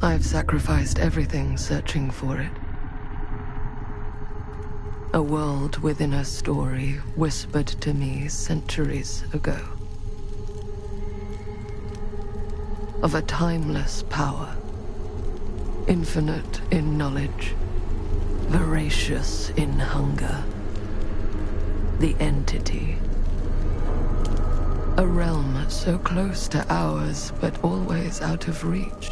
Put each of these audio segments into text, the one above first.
I've sacrificed everything searching for it. A world within a story whispered to me centuries ago. Of a timeless power, infinite in knowledge, voracious in hunger. The Entity. A realm so close to ours, but always out of reach.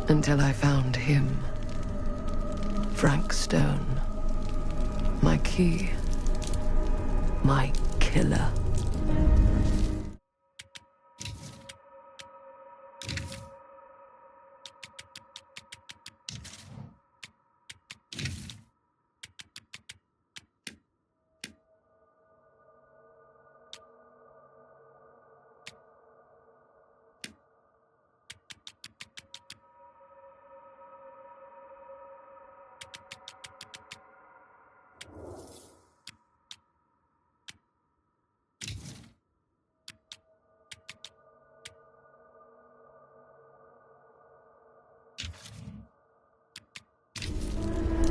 Until I found him. Frank Stone. My key. My killer.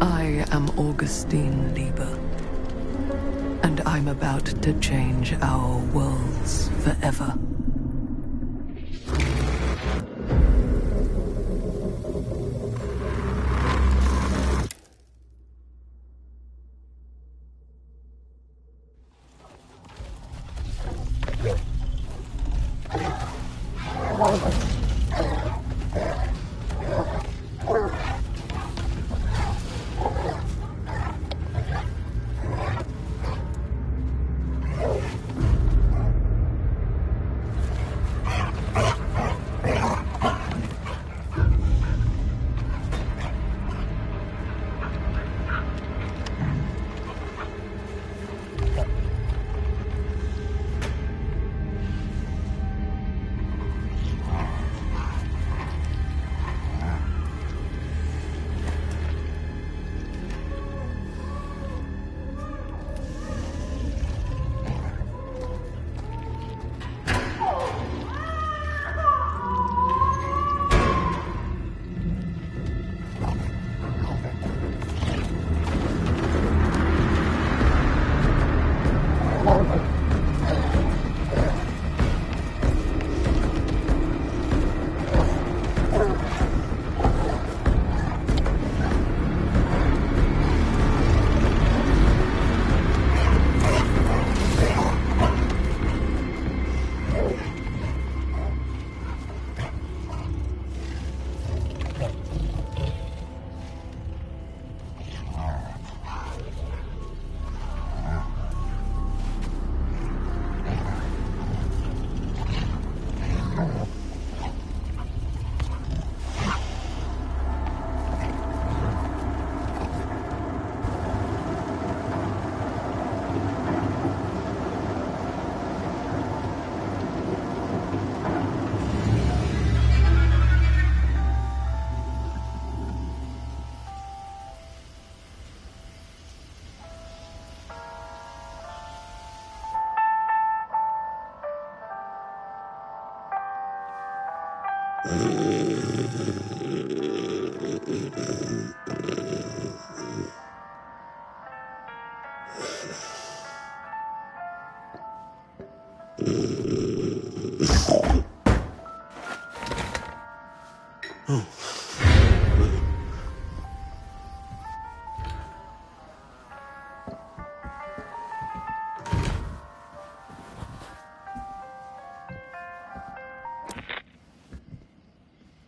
I am Augustine Lieber, and I'm about to change our worlds forever.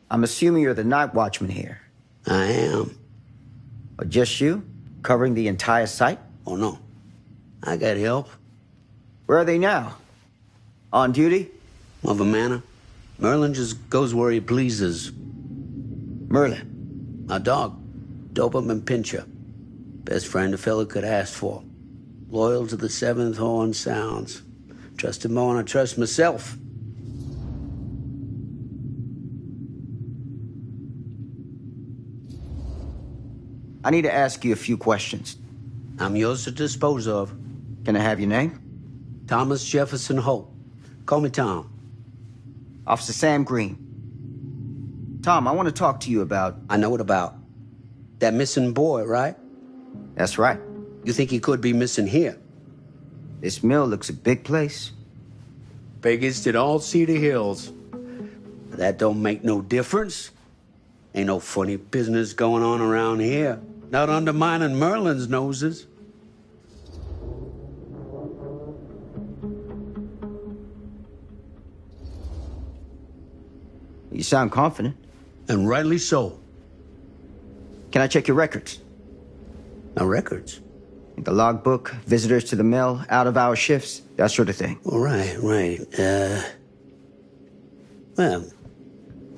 I'm assuming you're the night watchman here. I am. Or just you? Covering the entire site? Oh, no. I got help. Where are they now? On duty? Mother Manor. Merlin just goes where he pleases. Merlin? My dog. Doberman Pinscher. Best friend a fella could ask for. Loyal to the seventh horn sounds. Trust him more than I trust myself. I need to ask you a few questions. I'm yours to dispose of. Can I have your name? Thomas Jefferson Holt. Call me Tom. Officer Sam Green. Tom, I want to talk to you about... I know what about. That missing boy, right? That's right. You think he could be missing here? This mill looks a big place. Biggest in all Cedar Hills. But that don't make no difference. Ain't no funny business going on around here. Not undermining Merlin's noses. You sound confident. And rightly so. Can I check your records? My records? The logbook, visitors to the mill, out-of-hour shifts, that sort of thing. All right. Well,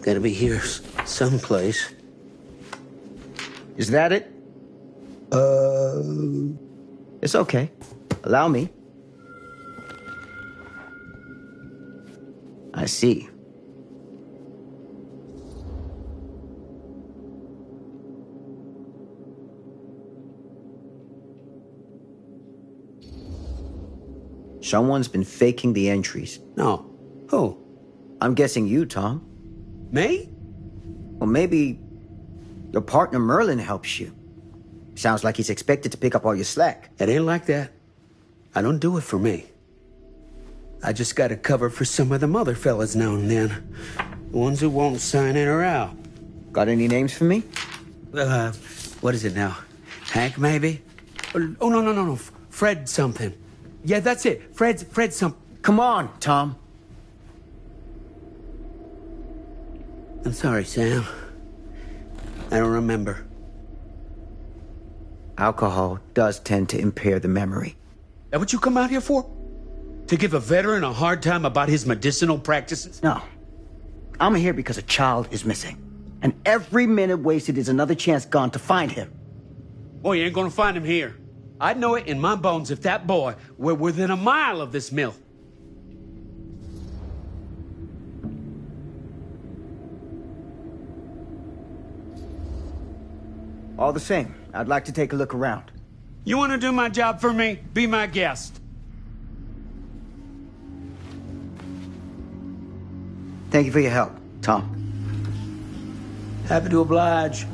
gotta be here someplace. Is that it? It's okay. Allow me. I see. Someone's been faking the entries. No. Who? I'm guessing you, Tom. Me? Well, maybe your partner Merlin helps you. Sounds like he's expected to pick up all your slack. It ain't like that. I don't do it for me. I just gotta cover for some of them other fellas now and then. Ones who won't sign in or out. Got any names for me? What is it now? Hank, maybe? Oh, no. Fred something. Yeah, that's it. Fred something. Come on, Tom. I'm sorry, Sam. I don't remember. Alcohol does tend to impair the memory. That what you come out here for? To give a veteran a hard time about his medicinal practices? No. I'm here because a child is missing. And every minute wasted is another chance gone to find him. Boy, you ain't gonna find him here. I'd know it in my bones if that boy were within a mile of this mill. All the same, I'd like to take a look around. You want to do my job for me? Be my guest. Thank you for your help, Tom. Happy to oblige.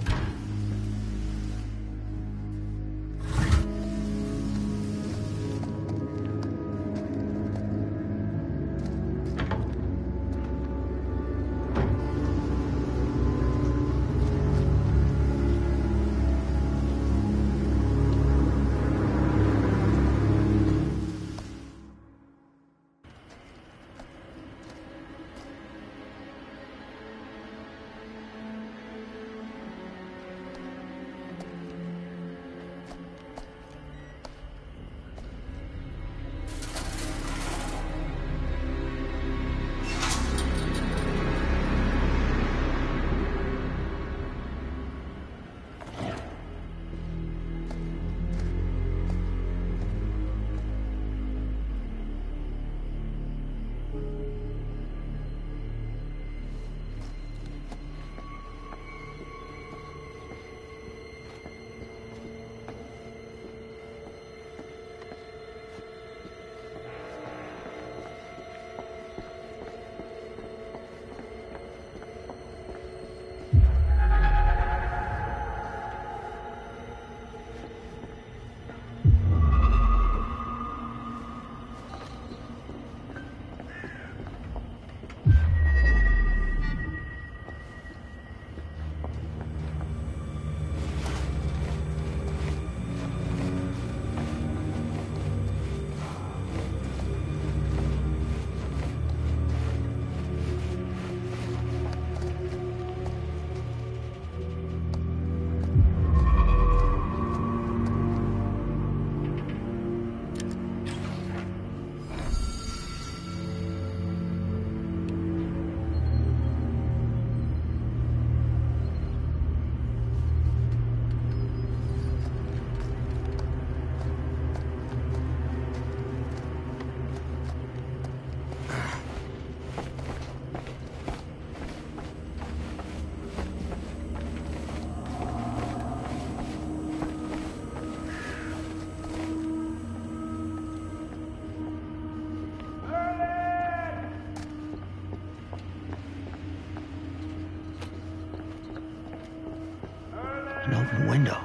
open window.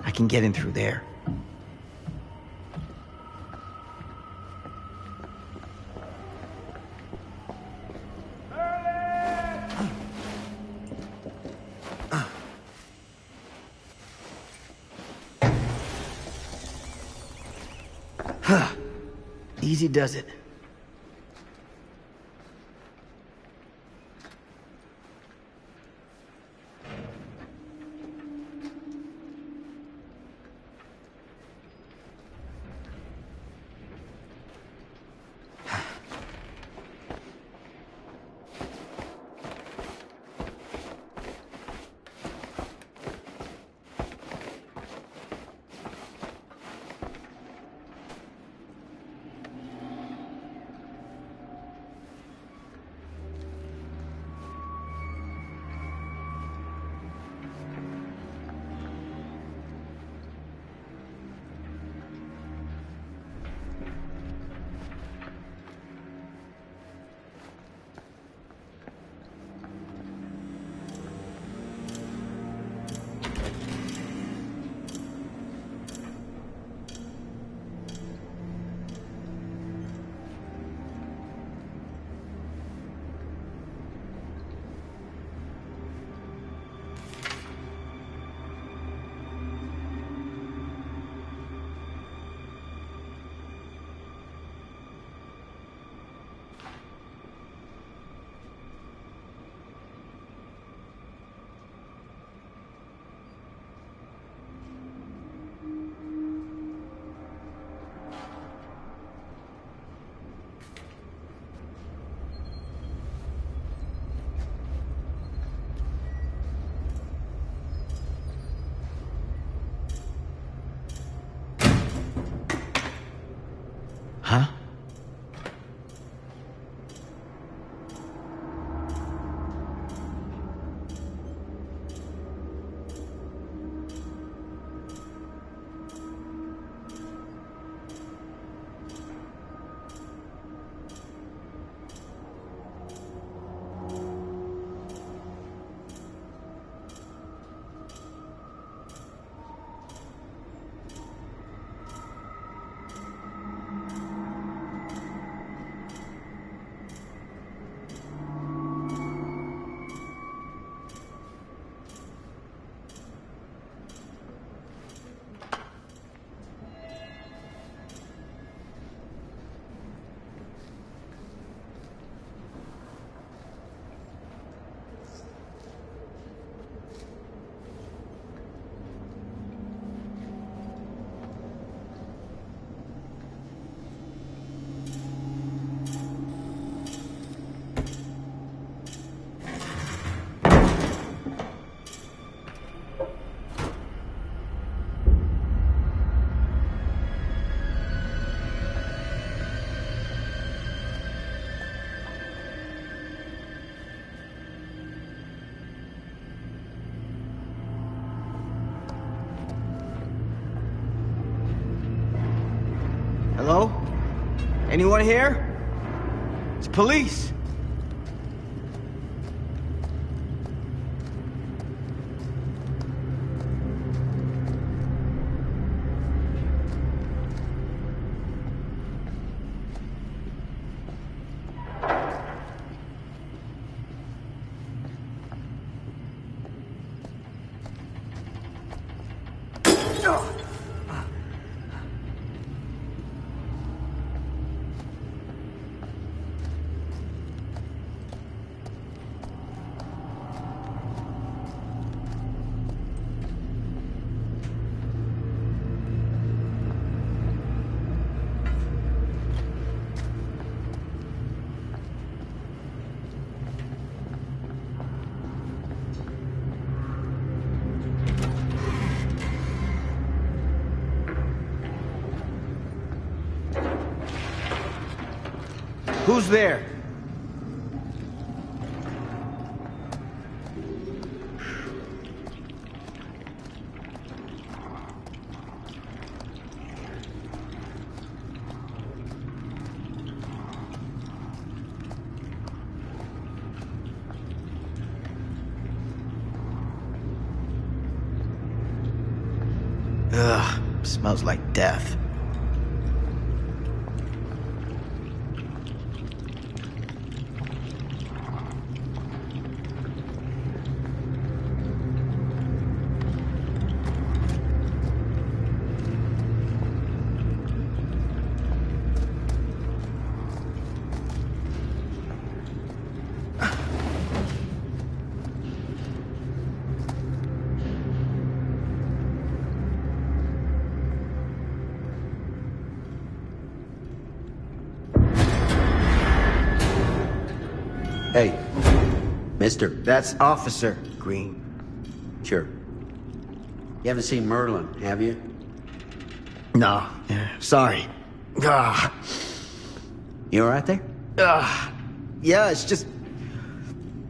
I can get in through there. Easy does it. Huh? Hello? Anyone here? It's police. Who's there? Ugh, smells like death. Hey, mister. That's Officer Green. Sure. You haven't seen Merlin, have you? No, sorry. Ah, You all right there? yeah, it's just...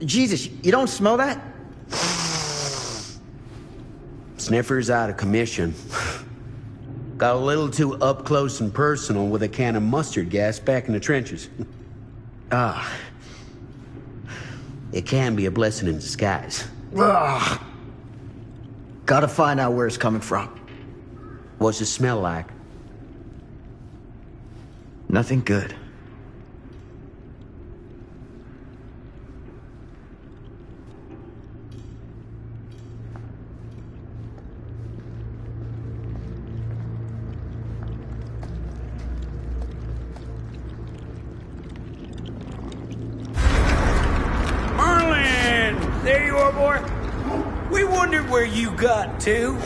Jesus, you don't smell that? Sniffer's out of commission. Got a little too up close and personal with a can of mustard gas back in the trenches. It can be a blessing in disguise. Gotta find out where it's coming from. What's it smell like? Nothing good. Merlin! There you are, boy. We wondered where you got to.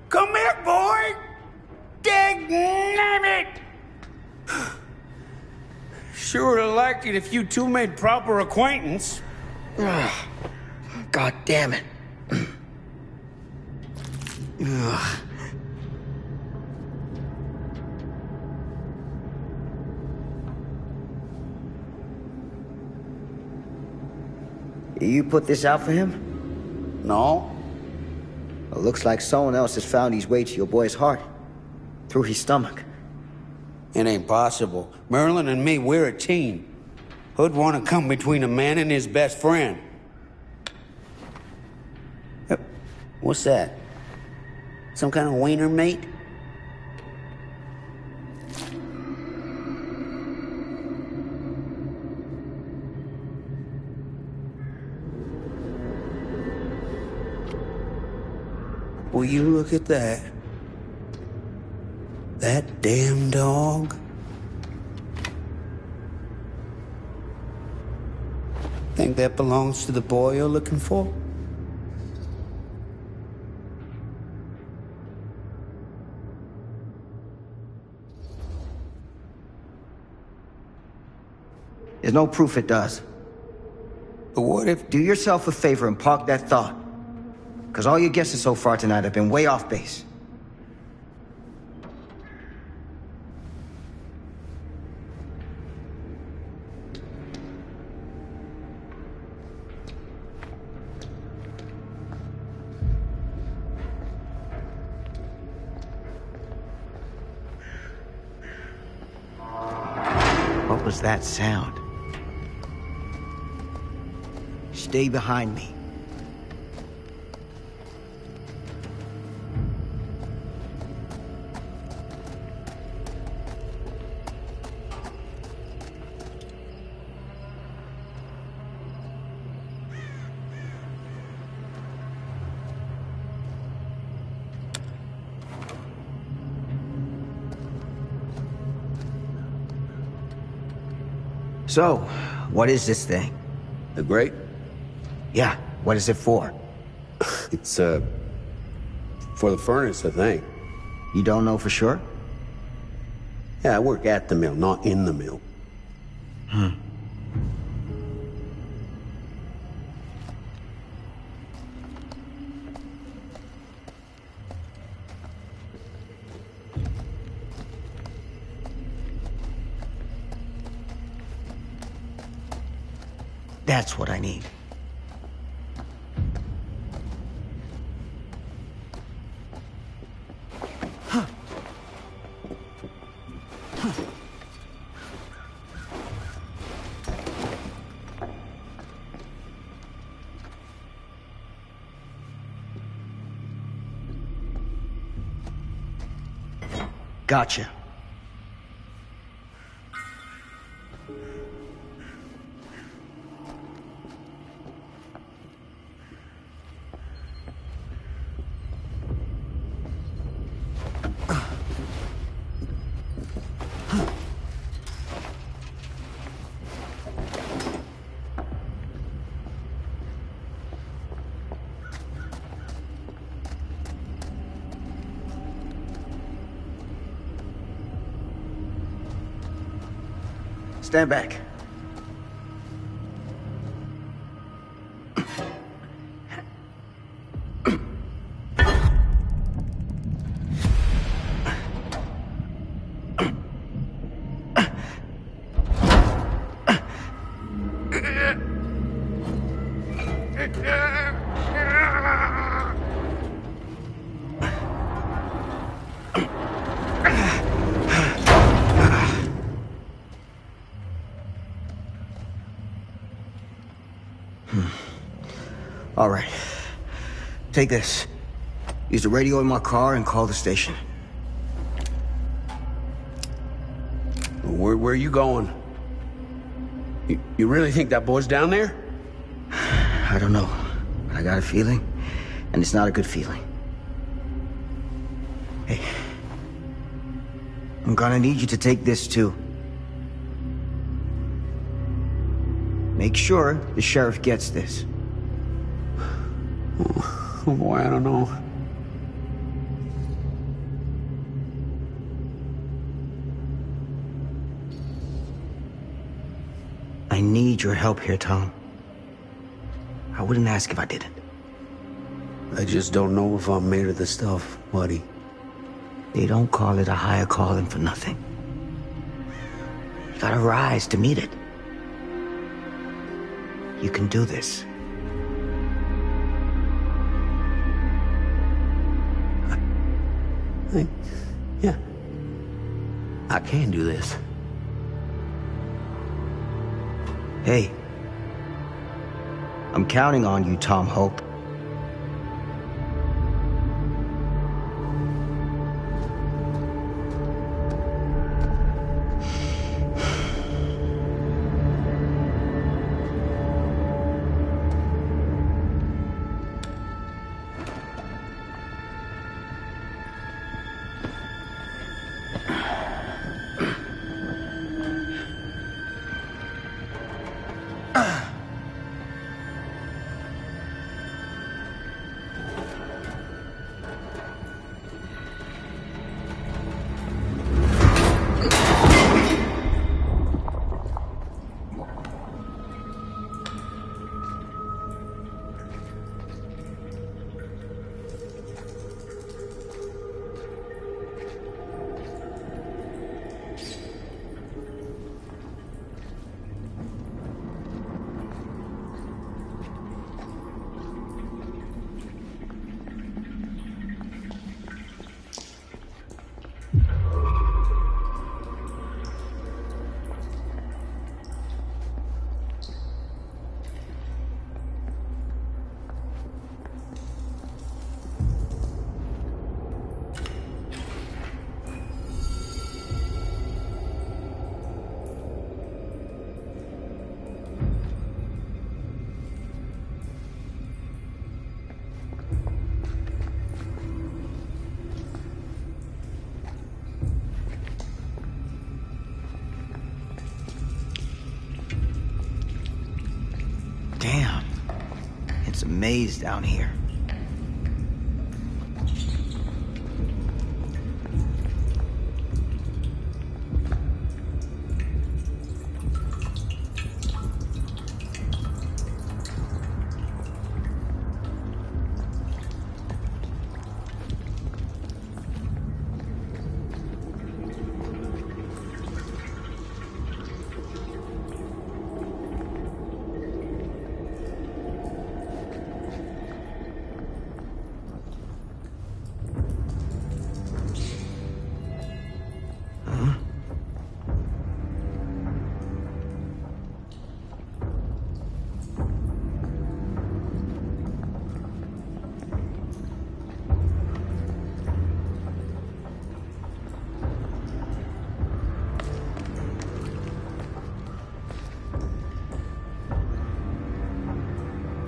Come here, boy! Dang it! Sure would have liked it if you two made proper acquaintance. God damn it. Ugh. You put this out for him? No? Well, looks like someone else has found his way to your boy's heart. Through his stomach. It ain't possible. Merlin and me, we're a team. Who'd want to come between a man and his best friend? What's that? Some kind of wiener meat? Will you look at that? That damn dog? Think that belongs to the boy you're looking for? There's no proof it does. But what if... Do yourself a favor and park that thought. Because all your guesses so far tonight have been way off base. What was that sound? Stay behind me. So, what is this thing? The grate? Yeah, what is it for? It's, for the furnace, I think. You don't know for sure? Yeah, I work at the mill, not in the mill. That's what I need. Gotcha. Stand back. All right. Take this. Use the radio in my car and call the station. Where are you going? You really think that boy's down there? I don't know. I got a feeling, and it's not a good feeling. Hey. I'm gonna need you to take this too. Make sure the sheriff gets this. Oh boy, I don't know. I need your help here, Tom. I wouldn't ask if I didn't. I just don't know if I'm made of the stuff, buddy. They don't call it a higher calling for nothing. You gotta rise to meet it. You can do this. Yeah. I can do this. Hey. I'm counting on you, Tom Hope. Damn. It's a maze down here.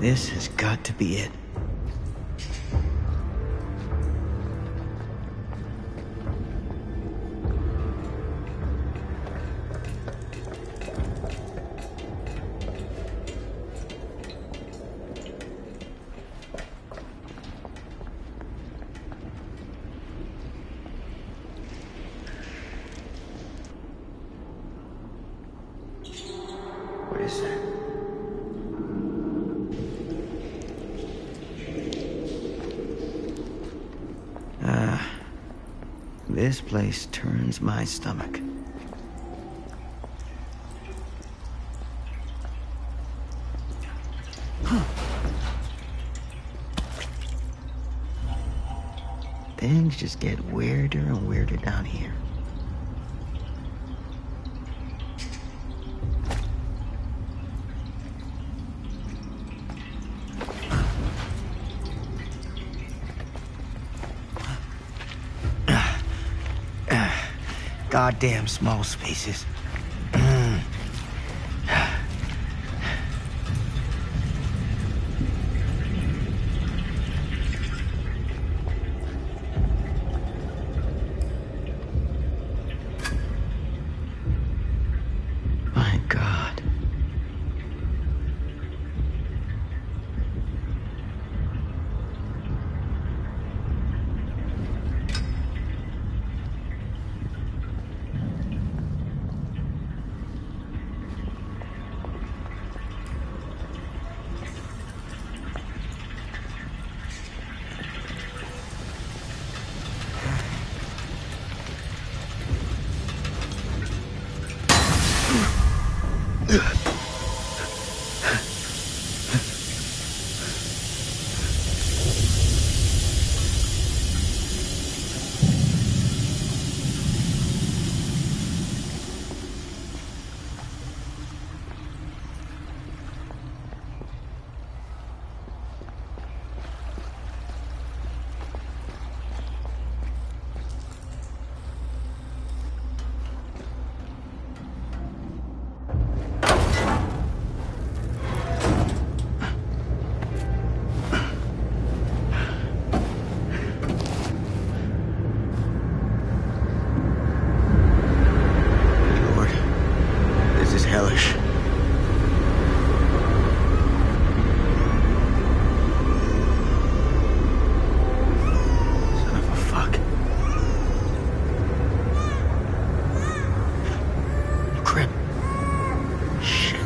This has got to be it. What is that? This place turns my stomach. Things just get weirder and weirder down here. Goddamn small spaces. My God. Hellish. Son of a fuck. Crap. Shit.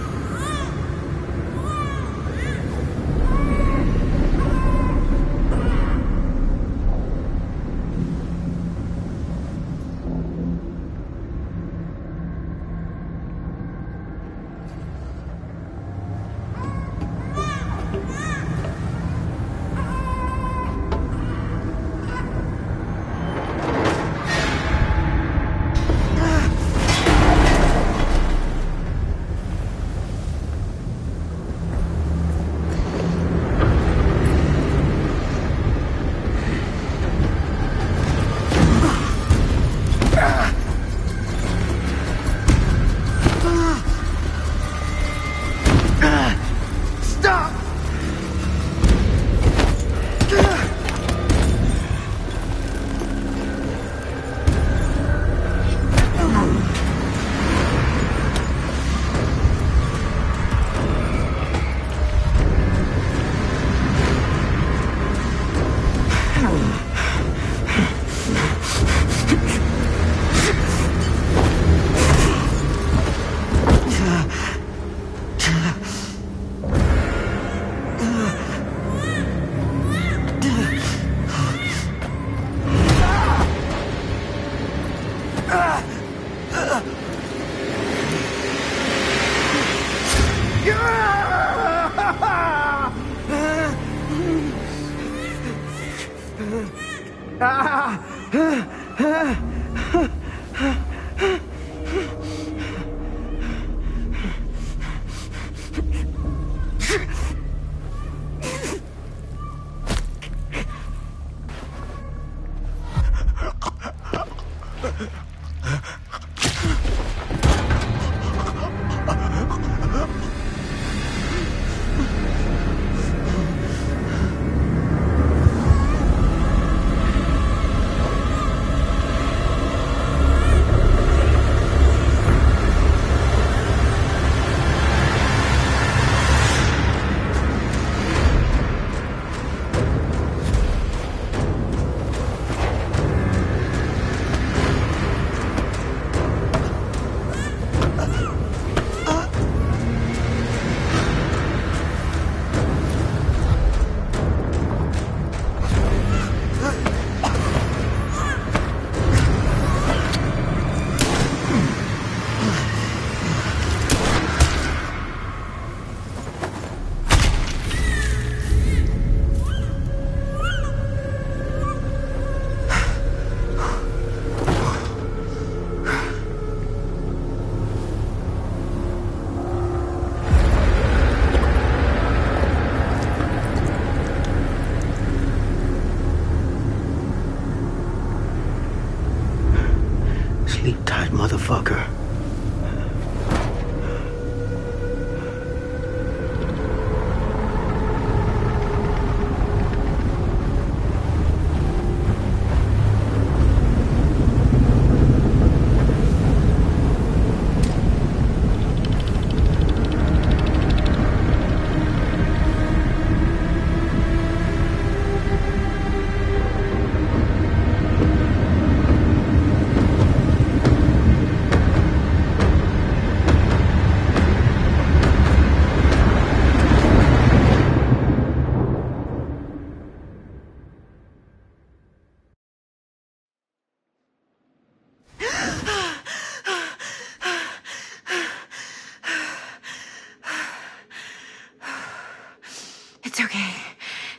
It's okay.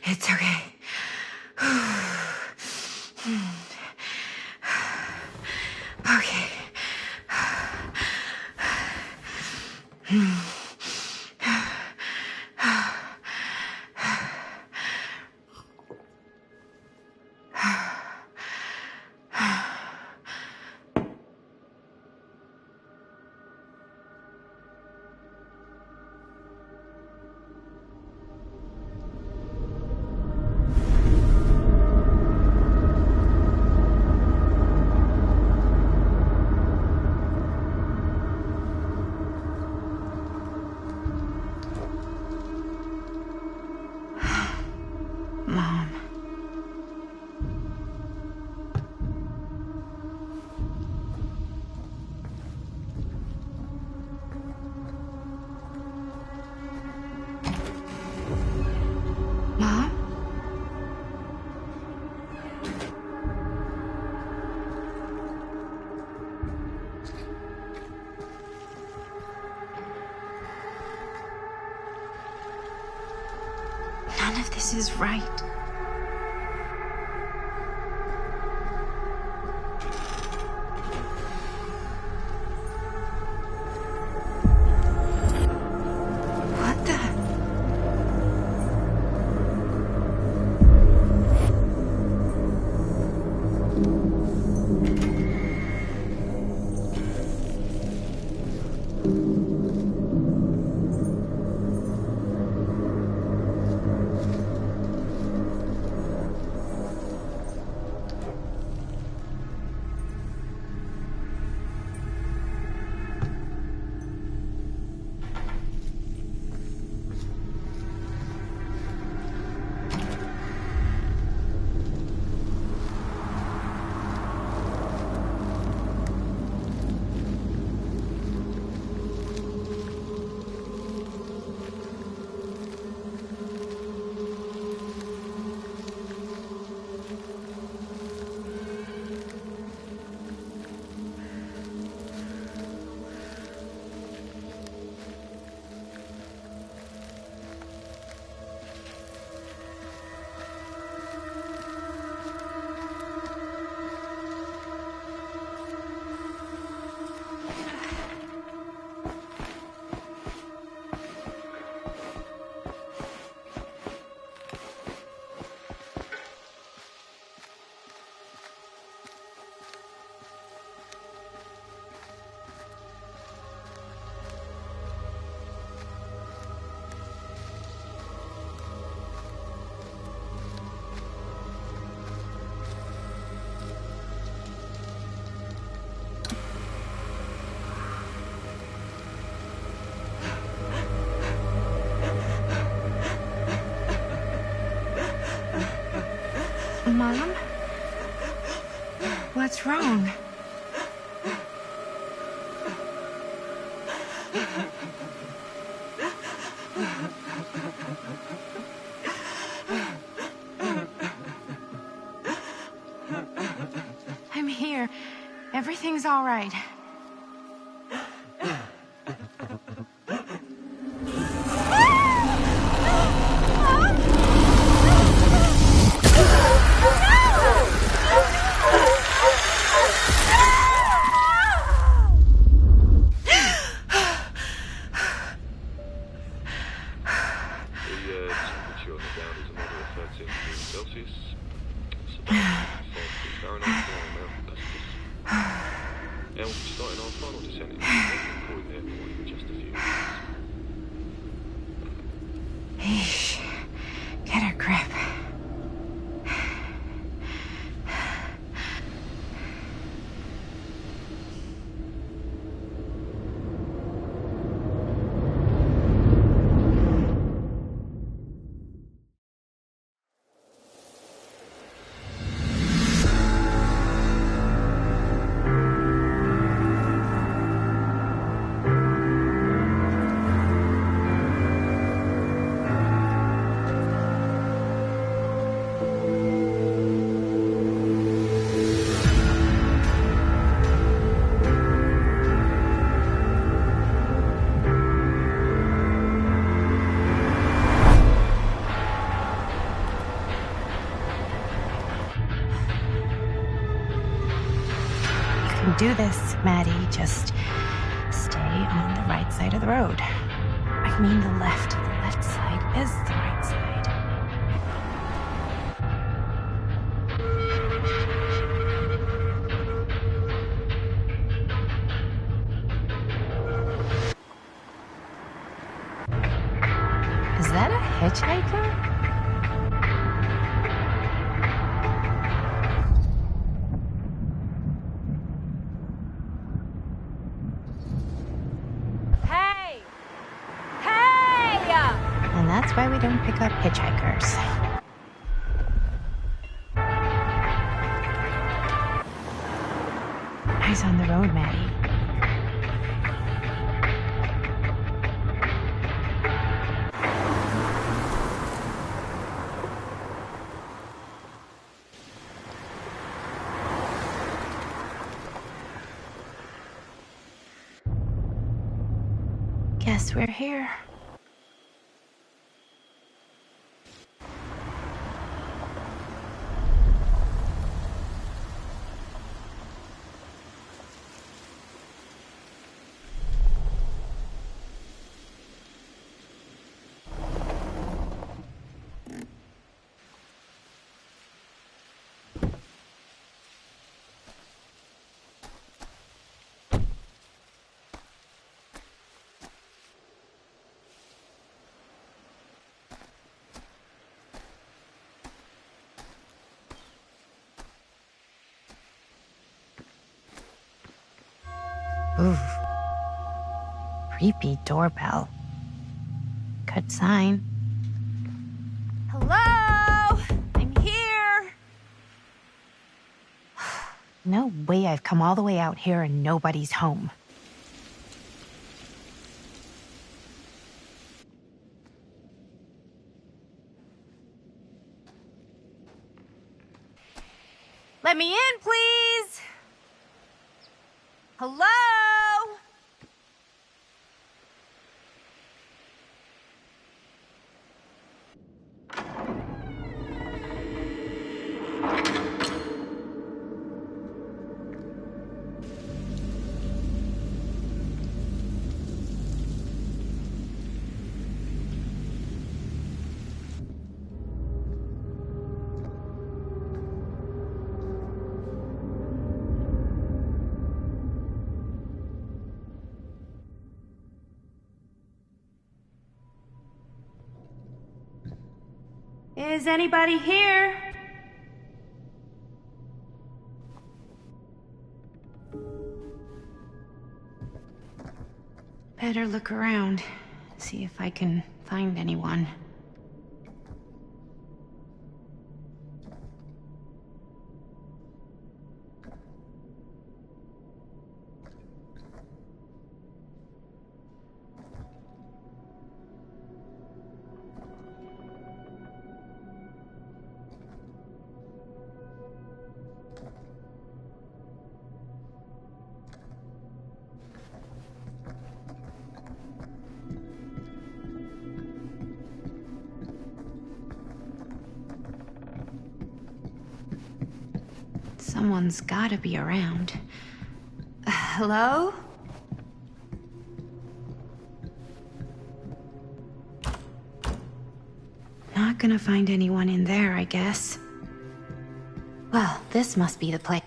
It's okay. Okay. Mom. Mom? None of this is right. What the? Mom? What's wrong? I'm here. Everything's all right. Eesh. Get a grip. do this, Maddie. Just stay on the right side of the road. I mean the left. The left side is the right side. Is that a hitchhiker? Hey! Hey! And that's why we don't pick up hitchhikers. Eyes on the road, Maddie. Guess we're here. Ooh. Creepy doorbell. Good sign. Hello? I'm here. No way I've come all the way out here and nobody's home. Let me in, please. Hello? Is anybody here? Better look around, see if I can find anyone. Someone's gotta be around. Hello? Not gonna find anyone in there, I guess. Well, this must be the place.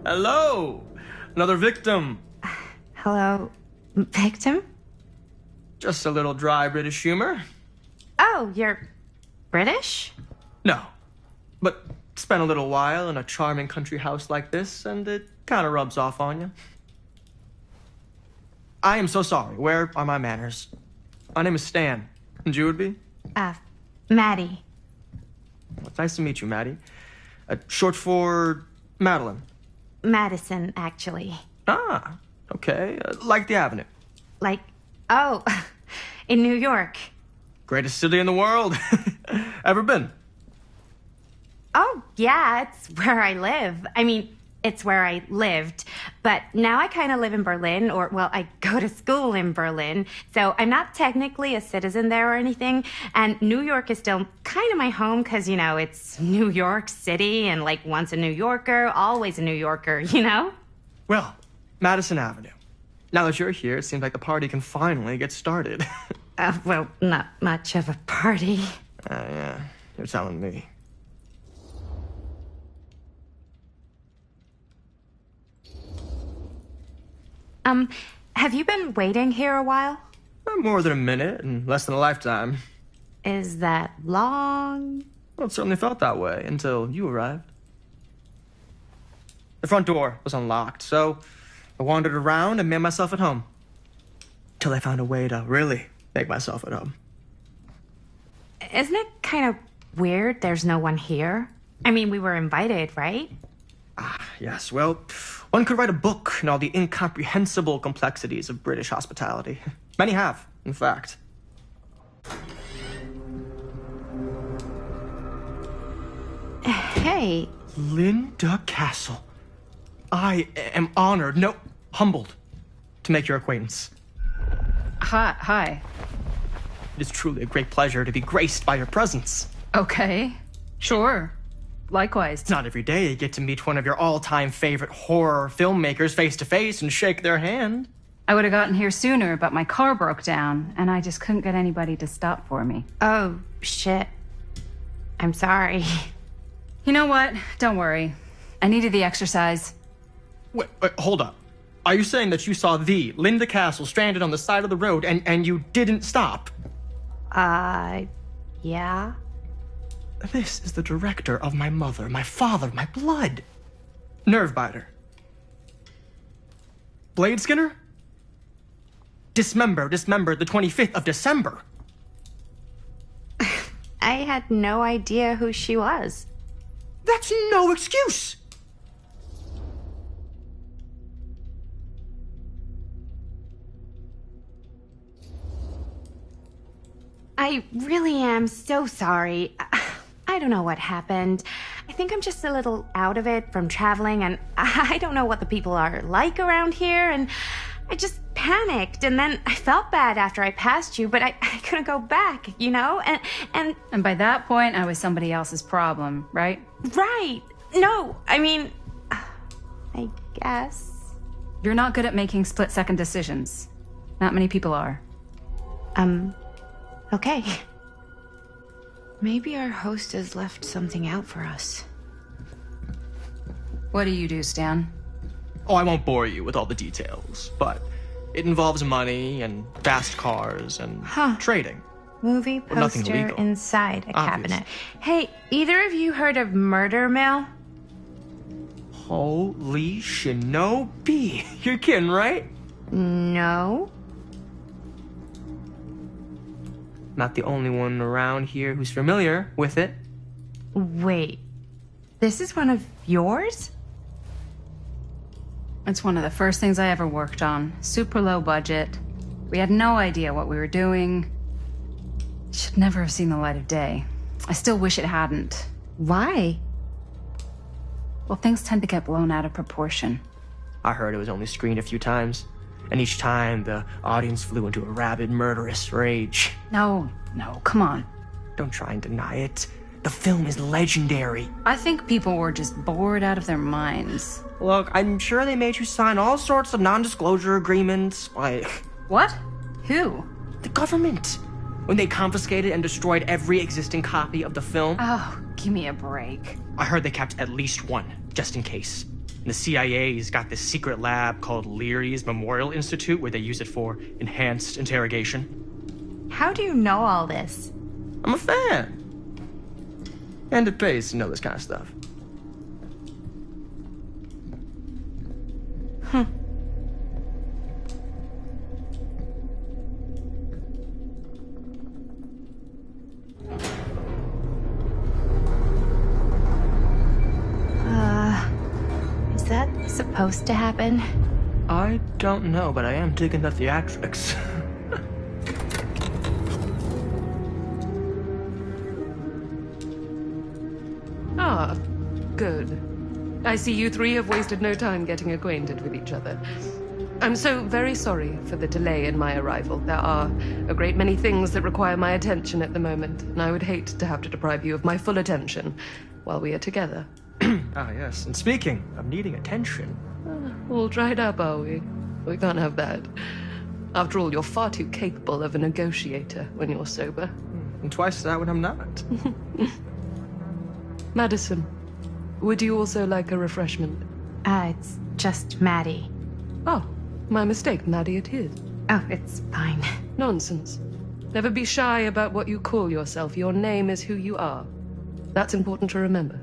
Hello! Another victim. Hello? Victim? Just a little dry British humor. Oh, you're British? No. But spent a little while in a charming country house like this, and it kind of rubs off on you. I am so sorry. Where are my manners? My name is Stan. And you would be? Maddie. Well, it's nice to meet you, Maddie. Short for Madeline. Madison, actually. Ah, okay. Like the Avenue. Like, oh, in New York. Greatest city in the world. Ever been? Oh, yeah, it's where I live. I mean, it's where I lived. But now I kind of live in Berlin, or, well, I go to school in Berlin. So I'm not technically a citizen there or anything. And New York is still kind of my home because, you know, it's New York City and, like, once a New Yorker, always a New Yorker, you know? Well, Madison Avenue. Now that you're here, it seems like the party can finally get started. Well, not much of a party. Yeah, you're telling me. Have you been waiting here a while? More than a minute and less than a lifetime. Is that long? Well, it certainly felt that way until you arrived. The front door was unlocked, so I wandered around and made myself at home. Till I found a way to really make myself at home. Isn't it kind of weird there's no one here? I mean, we were invited, right? Yes, well, one could write a book on all the incomprehensible complexities of British hospitality. Many have, in fact. Hey. Linda Castle. I am honored, no, humbled, to make your acquaintance. Hi. It is truly a great pleasure to be graced by your presence. Okay. Sure. Likewise. It's not every day you get to meet one of your all-time favorite horror filmmakers face to face and shake their hand. I would have gotten here sooner, but my car broke down, and I just couldn't get anybody to stop for me. Oh, shit. I'm sorry. You know what? Don't worry. I needed the exercise. Wait, hold up. Are you saying that you saw the Linda Castle stranded on the side of the road and you didn't stop? Yeah. This is the director of my mother, my father, my blood. Nervebiter. Blade Skinner? Dismembered the 25th of December. I had no idea who she was. That's no excuse. I really am so sorry. I don't know what happened. I think I'm just a little out of it from traveling, and I don't know what the people are like around here, and I just panicked, and then I felt bad after I passed you, but I couldn't go back, you know? And by that point, I was somebody else's problem, right? Right. No, I mean, I guess. You're not good at making split-second decisions. Not many people are. Okay. Maybe our host has left something out for us. What do you do, Stan? Oh, I won't bore you with all the details, but it involves money and fast cars and trading. Movie Well, nothing poster illegal. inside a Obvious. cabinet. Hey, either of you heard of Murder Mill? Holy shinobi. You're kidding, right? No. Not the only one around here who's familiar with it. Wait. This is one of yours? It's one of the first things I ever worked on. Super low budget. We had no idea what we were doing. Should never have seen the light of day. I still wish it hadn't. Why? Well, things tend to get blown out of proportion. I heard it was only screened a few times, and each time the audience flew into a rabid, murderous rage. No, come on. Don't try and deny it. The film is legendary. I think people were just bored out of their minds. Look, I'm sure they made you sign all sorts of non-disclosure agreements, like What? Who? the government, when they confiscated and destroyed every existing copy of the film. Oh, give me a break. I heard they kept at least one, just in case. And the CIA's got this secret lab called Leary's Memorial Institute where they use it for enhanced interrogation. How do you know all this? I'm a fan. And it pays to know this kind of stuff. Is that supposed to happen? I don't know, but I am digging the theatrics. Oh, Ah, good. I see you three have wasted no time getting acquainted with each other. I'm so very sorry for the delay in my arrival. There are a great many things that require my attention at the moment, and I would hate to have to deprive you of my full attention while we are together. Ah, yes. And speaking of needing attention... All dried up, are we? We can't have that. After all, you're far too capable of a negotiator when you're sober. And twice that when I'm not. Madison, would you also like a refreshment? It's just Maddie. Oh, my mistake. Maddie it is. Oh, it's fine. Nonsense. Never be shy about what you call yourself. Your name is who you are. That's important to remember.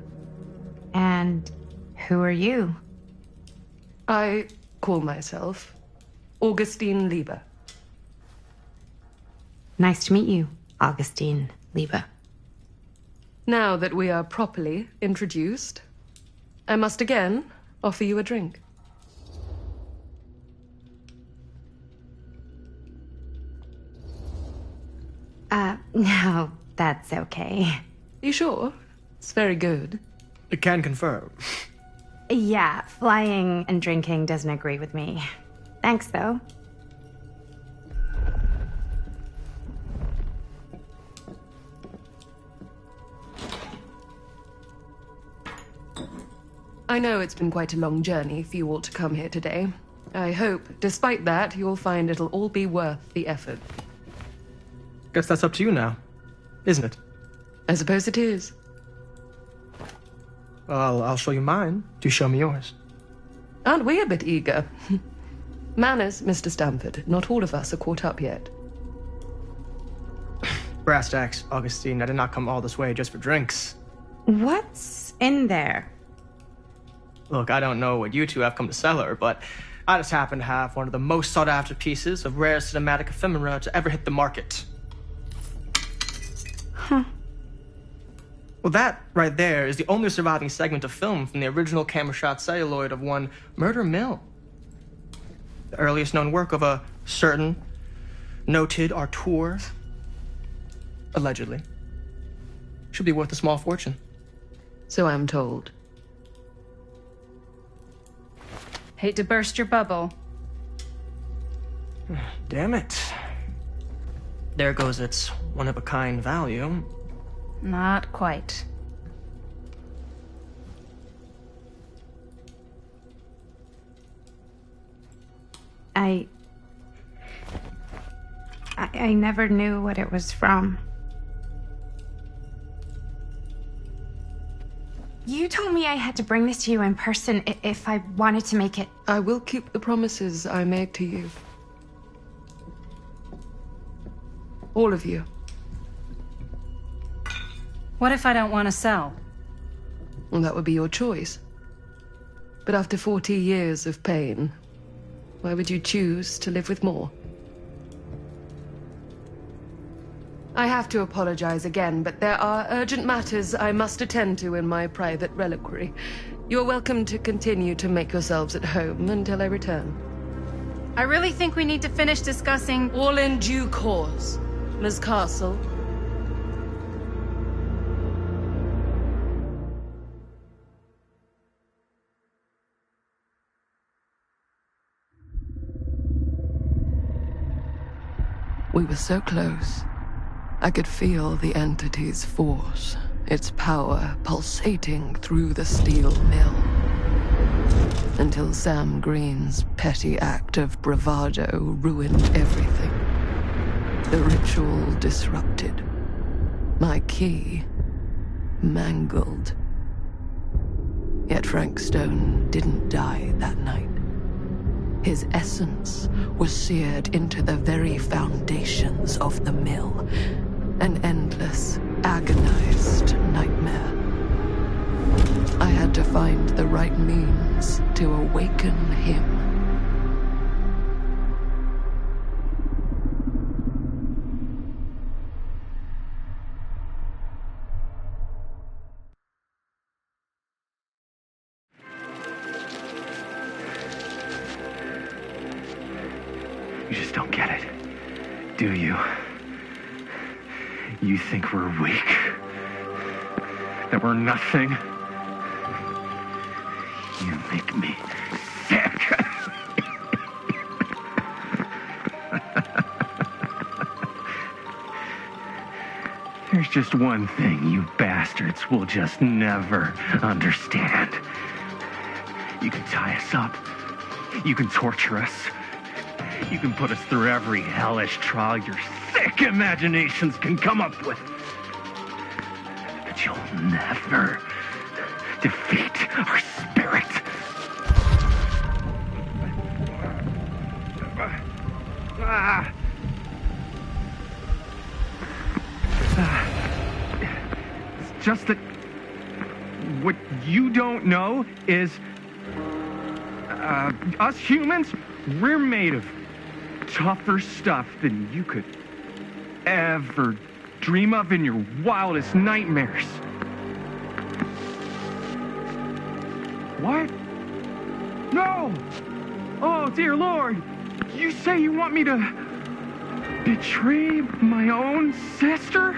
And who are you? I call myself Augustine Lieber. Nice to meet you, Augustine Lieber. Now that we are properly introduced, I must again offer you a drink. No, that's okay. You sure? It's very good. I can confirm. Yeah, flying and drinking doesn't agree with me. Thanks, though. I know it's been quite a long journey for you all to come here today. I hope, despite that, you'll find it'll all be worth the effort. Guess that's up to you now, isn't it? I suppose it is. Well, I'll show you mine. Do show me yours. Aren't we a bit eager? Manners, Mr. Stamford. Not all of us are caught up yet. Brass tacks, Augustine. I did not come all this way just for drinks. What's in there? Look, I don't know what you two have come to cellar, but I just happen to have one of the most sought-after pieces of rare cinematic ephemera to ever hit the market. Huh. Well, that right there is the only surviving segment of film from the original camera shot celluloid of one Murder Mill. The earliest known work of a certain noted auteur, allegedly. Should be worth a small fortune. So I'm told. Hate to burst your bubble. Damn it. There goes its one-of-a-kind value. Not quite. I never knew what it was from. You told me I had to bring this to you in person if I wanted to make it. I will keep the promises I made to you. All of you. What if I don't want to sell? Well, that would be your choice. But after 40 years of pain, why would you choose to live with more? I have to apologize again, but there are urgent matters I must attend to in my private reliquary. You're welcome to continue to make yourselves at home until I return. I really think we need to finish discussing... All in due course, Ms. Castle. We were so close. I could feel the entity's force, its power pulsating through the steel mill. Until Sam Green's petty act of bravado ruined everything. The ritual disrupted. My key mangled. Yet Frank Stone didn't die that night. His essence was seared into the very foundations of the mill. An endless, agonized nightmare. I had to find the right means to awaken him. You just don't get it, do you? You think we're weak? That we're nothing? You make me sick. There's just one thing you bastards will just never understand. You can tie us up. You can torture us. You can put us through every hellish trial your sick imaginations can come up with. But you'll never defeat our spirit. It's just that what you don't know is us humans, we're made of tougher stuff than you could ever dream of in your wildest nightmares. What? No! Oh, dear Lord! You say you want me to betray my own sister?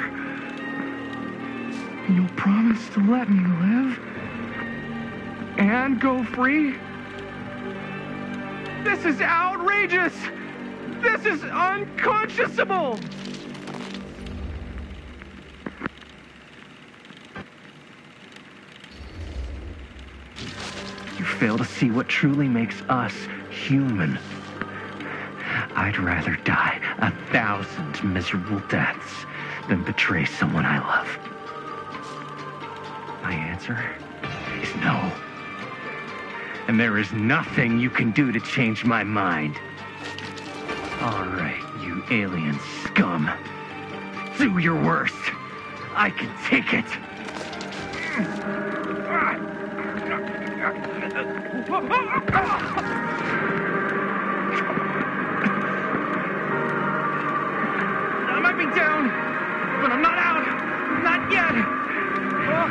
And you'll promise to let me live? And go free? This is outrageous! This is unconscionable! You fail to see what truly makes us human. I'd rather die 1,000 miserable deaths than betray someone I love. My answer is no. And there is nothing you can do to change my mind. All right, you alien scum. Do your worst. I can take it. I might be down, but I'm not out. Not yet. Oh,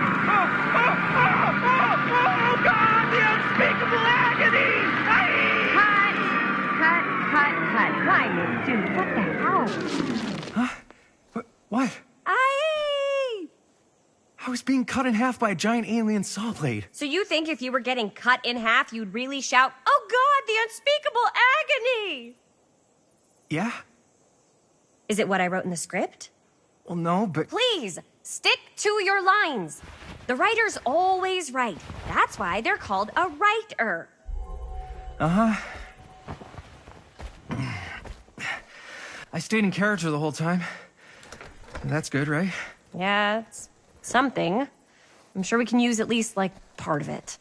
God, the unspeakable agony! Cut. Dude, what the hell? Huh? What? I was being cut in half by a giant alien saw blade. So you think if you were getting cut in half, you'd really shout, "Oh God, the unspeakable agony!" Yeah? Is it what I wrote in the script? Well, no, but... Please, stick to your lines. The writer's always right. That's why they're called a writer. Uh-huh. I stayed in character the whole time. That's good, right? Yeah, it's something. I'm sure we can use at least, like, part of it.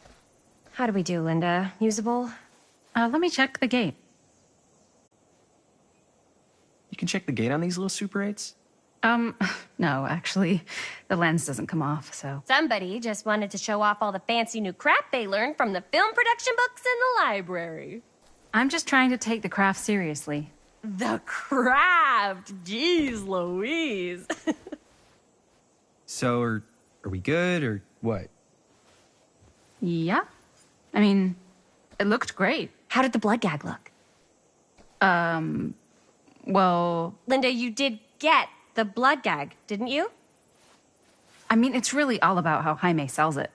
How do we do, Linda? Usable? Let me check the gate. You can check the gate on these little Super 8s? No, actually, the lens doesn't come off, so... Somebody just wanted to show off all the fancy new crap they learned from the film production books in the library. I'm just trying to take the craft seriously. The craft! Jeez Louise! So, are we good, or what? Yeah. I mean, it looked great. How did the blood gag look? Well... Linda, you did get the blood gag, didn't you? I mean, it's really all about how Jaime sells it.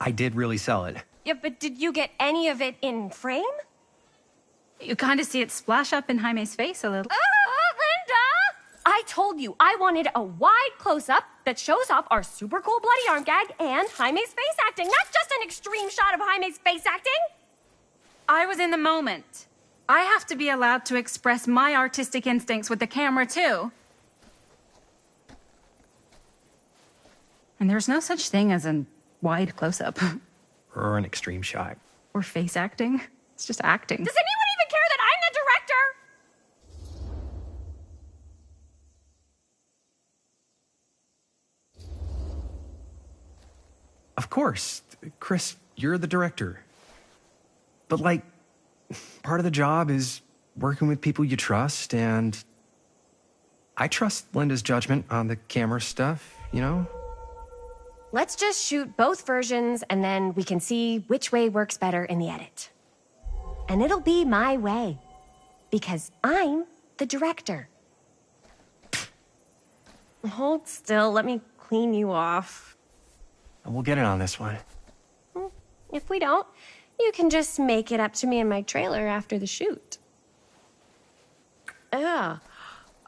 I did really sell it. Yeah, but did you get any of it in frame? You kind of see it splash up in Jaime's face a little. Linda! I told you I wanted a wide close-up that shows off our super cool bloody arm gag and Jaime's face acting, not just an extreme shot of Jaime's face acting. I was in the moment. I have to be allowed to express my artistic instincts with the camera, too. And there's no such thing as a wide close-up. Or an extreme shot. Or face acting. It's just acting. Does anyone even care that I'm the director? Of course. Chris, you're the director. But, like, part of the job is working with people you trust, and I trust Linda's judgment on the camera stuff, you know? Let's just shoot both versions, and then we can see which way works better in the edit. And it'll be my way, because I'm the director. Hold still, let me clean you off. And we'll get it on this one. If we don't, you can just make it up to me in my trailer after the shoot. Ugh.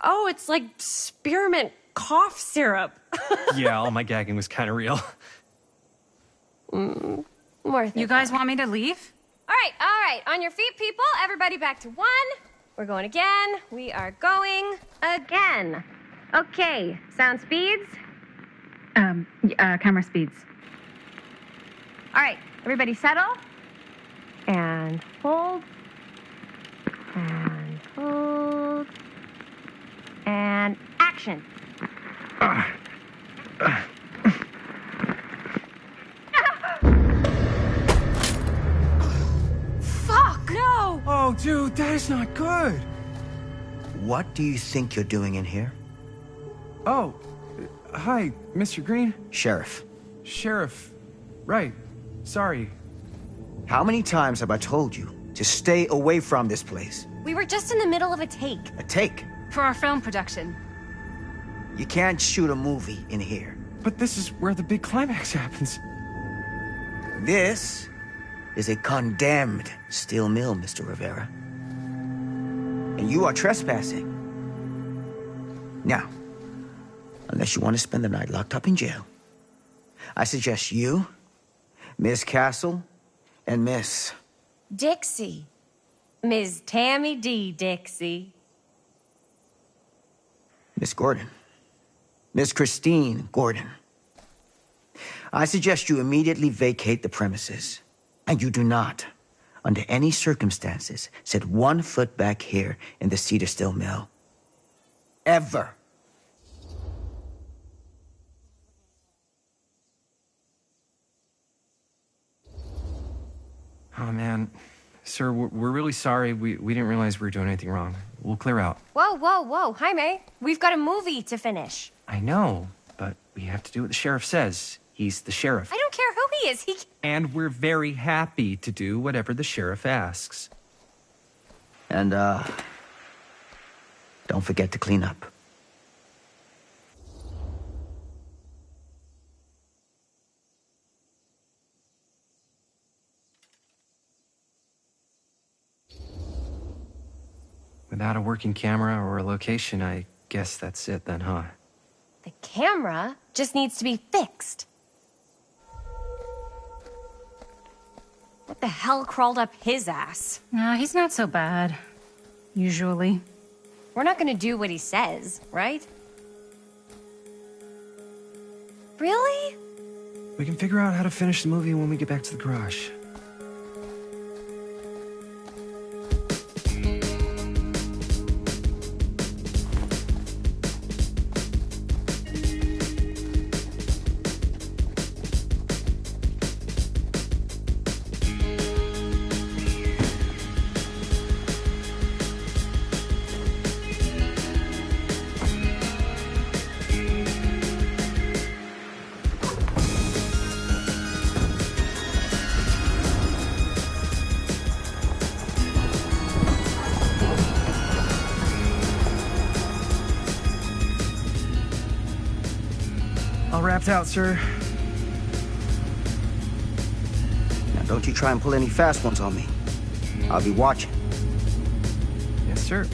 Oh, it's like spearmint cough syrup. Yeah, all my gagging was kind of real. Worth it. You guys want me to leave? All right. On your feet, people. Everybody back to one. We're going again. We are going again. Okay, sound speeds. Camera speeds. All right, everybody settle. And hold. And hold. And action. Fuck, no! Oh, dude, that is not good. What do you think you're doing in here? Oh, hi, Mr. Green. Sheriff. Sheriff. Right. Sorry. How many times have I told you to stay away from this place? We were just in the middle of a take. A take? For our film production. You can't shoot a movie in here. But this is where the big climax happens. This is a condemned steel mill, Mr. Rivera. And you are trespassing. Now, unless you want to spend the night locked up in jail, I suggest you, Miss Castle, and Miss... Dixie. Ms. Tammy D. Dixie. Miss Gordon. Miss Christine Gordon. I suggest you immediately vacate the premises. And you do not, under any circumstances, set 1 foot back here in the Cedar Steel Mill. Ever. Oh, man. Sir, we're really sorry. We didn't realize we were doing anything wrong. We'll clear out. Whoa. Jaime, we've got a movie to finish. I know, but we have to do what the sheriff says. He's the sheriff. I don't care who he is. And we're very happy to do whatever the sheriff asks. And, don't forget to clean up. Without a working camera or a location, I guess that's it then, huh? The camera just needs to be fixed. What the hell crawled up his ass? No, he's not so bad. Usually. We're not gonna do what he says, right? Really? We can figure out how to finish the movie when we get back to the garage. All wrapped out, sir. Now, don't you try and pull any fast ones on me. I'll be watching. Yes, sir.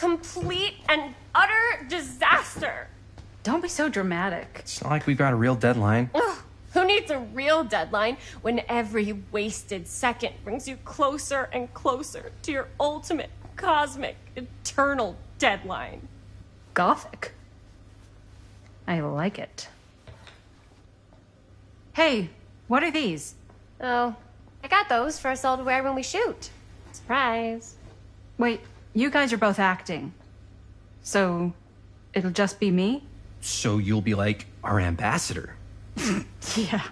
complete and utter disaster. Don't be so dramatic. It's not like we've got a real deadline. Ugh, who needs a real deadline when every wasted second brings you closer and closer to your ultimate, cosmic, eternal deadline? Gothic. I like it. Hey, what are these? Oh, I got those for us all to wear when we shoot. Surprise. Wait, you guys are both acting. So, it'll just be me? So you'll be like our ambassador. Yeah,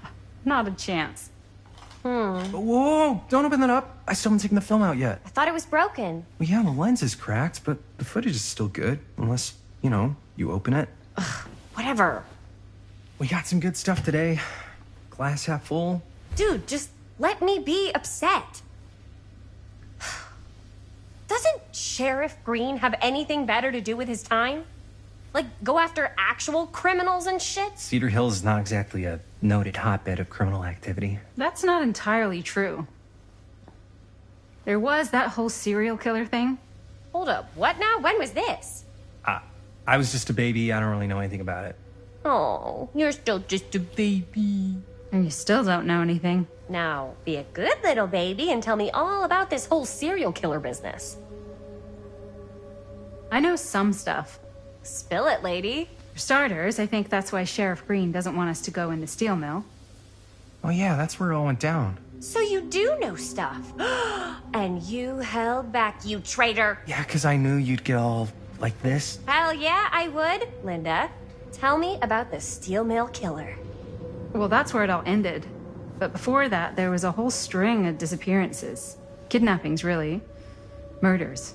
not a chance. Whoa, don't open that up. I still haven't taken the film out yet. I thought it was broken. Well, yeah, the lens is cracked, but the footage is still good. Unless, you open it. Whatever. We got some good stuff today. Glass half full. Dude, just let me be upset. Doesn't Sheriff Green have anything better to do with his time? Like, go after actual criminals and shit? Cedar Hills is not exactly a noted hotbed of criminal activity. That's not entirely true. There was that whole serial killer thing. Hold up, what now? When was this? I was just a baby. I don't really know anything about it. Oh, you're still just a baby. And you still don't know anything. Now, be a good little baby and tell me all about this whole serial killer business. I know some stuff. Spill it, lady. For starters, I think that's why Sheriff Green doesn't want us to go in the steel mill. Oh yeah, that's where it all went down. So you do know stuff. And you held back, you traitor. Yeah, because I knew you'd get all like this. Hell yeah, I would. Linda, tell me about the steel mill killer. Well, that's where it all ended. But before that, there was a whole string of disappearances. Kidnappings, really. Murders.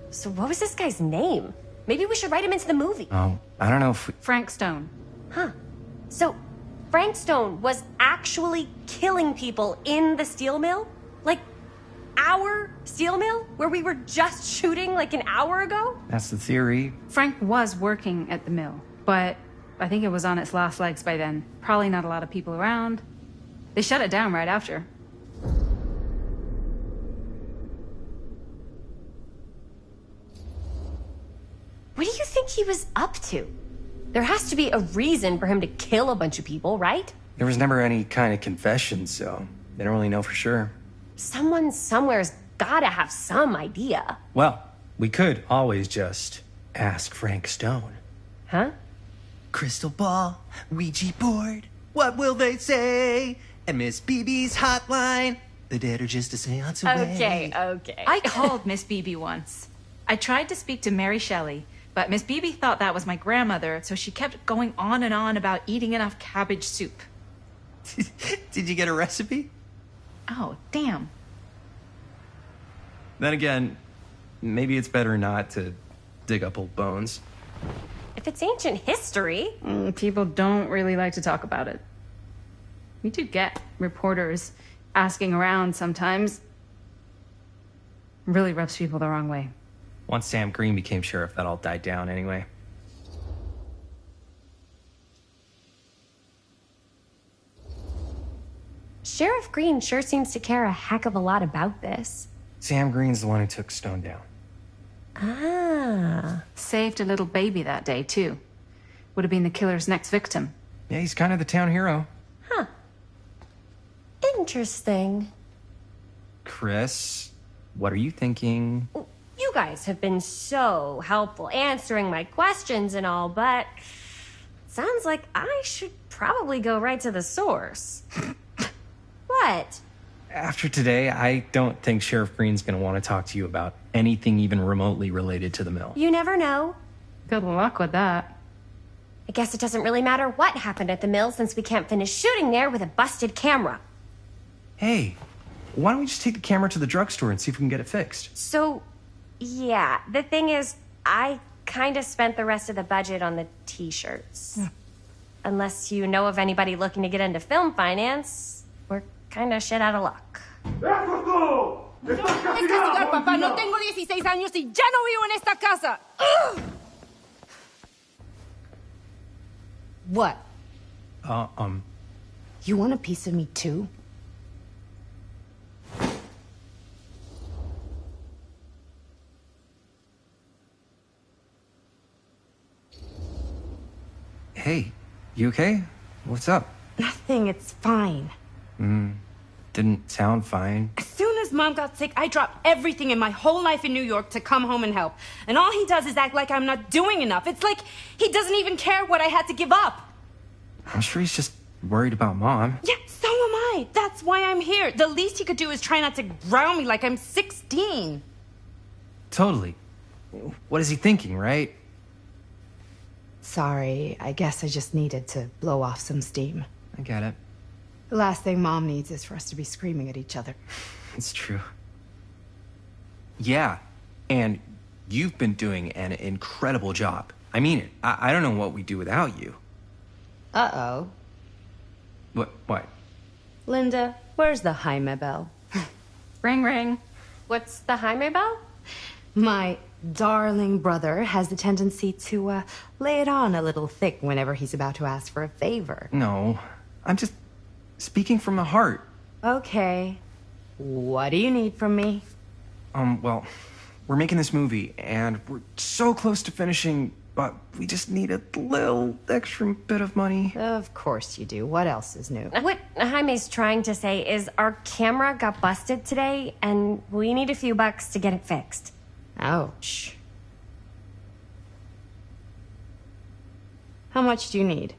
So what was this guy's name? Maybe we should write him into the movie. Oh, I don't know if we... Frank Stone. Huh. So, Frank Stone was actually killing people in the steel mill? Like, our steel mill? Where we were just shooting like an hour ago? That's the theory. Frank was working at the mill, but I think it was on its last legs by then. Probably not a lot of people around. They shut it down right after. What do you think he was up to? There has to be a reason for him to kill a bunch of people, right? There was never any kind of confession, so they don't really know for sure. Someone somewhere's gotta have some idea. Well, we could always just ask Frank Stone. Huh? Crystal ball, Ouija board, what will they say? And Miss BB's hotline, the dead are just a seance away. Okay. I called Miss BB once. I tried to speak to Mary Shelley, but Miss BB thought that was my grandmother, so she kept going on and on about eating enough cabbage soup. Did you get a recipe? Oh, damn. Then again, maybe it's better not to dig up old bones. If it's ancient history... People don't really like to talk about it. We do get reporters asking around sometimes. It really rubs people the wrong way. Once Sam Green became sheriff, that all died down anyway. Sheriff Green sure seems to care a heck of a lot about this. Sam Green's the one who took Stone down. Ah. Saved a little baby that day, too. Would have been the killer's next victim. Yeah, he's kind of the town hero. Huh. Interesting. Chris, what are you thinking? You guys have been so helpful answering my questions and all, but sounds like I should probably go right to the source. What? After today, I don't think Sheriff Green's going to want to talk to you about anything even remotely related to the mill. You never know. Good luck with that. I guess it doesn't really matter what happened at the mill since we can't finish shooting there with a busted camera. Hey, why don't we just take the camera to the drugstore and see if we can get it fixed? So, yeah, the thing is, I kind of spent the rest of the budget on the t-shirts. Unless you know of anybody looking to get into film finance, we're kind of shit out of luck. castigar, papá. No tengo 16 años y ya no vivo en esta casa. What? You want a piece of me too? Hey, you okay? What's up? Nothing, it's fine. Didn't sound fine. As soon as Mom got sick, I dropped everything in my whole life in New York to come home and help. And all he does is act like I'm not doing enough. It's like he doesn't even care what I had to give up. I'm sure he's just worried about Mom. Yeah, so am I. That's why I'm here. The least he could do is try not to ground me like I'm 16. Totally. What is he thinking, right? Sorry, I guess I just needed to blow off some steam. I get it. The last thing Mom needs is for us to be screaming at each other. It's true. Yeah, and you've been doing an incredible job. I mean it. I don't know what we'd do without you. Uh-oh. What? Linda, where's the Jaime bell? Ring, ring. What's the Jaime bell? My darling brother has the tendency to lay it on a little thick whenever he's about to ask for a favor. No, I'm just speaking from the heart. Okay. What do you need from me? Well, we're making this movie, and we're so close to finishing, but we just need a little extra bit of money. Of course you do. What else is new? What Jaime's trying to say is our camera got busted today, and we need a few bucks to get it fixed. Ouch. How much do you need?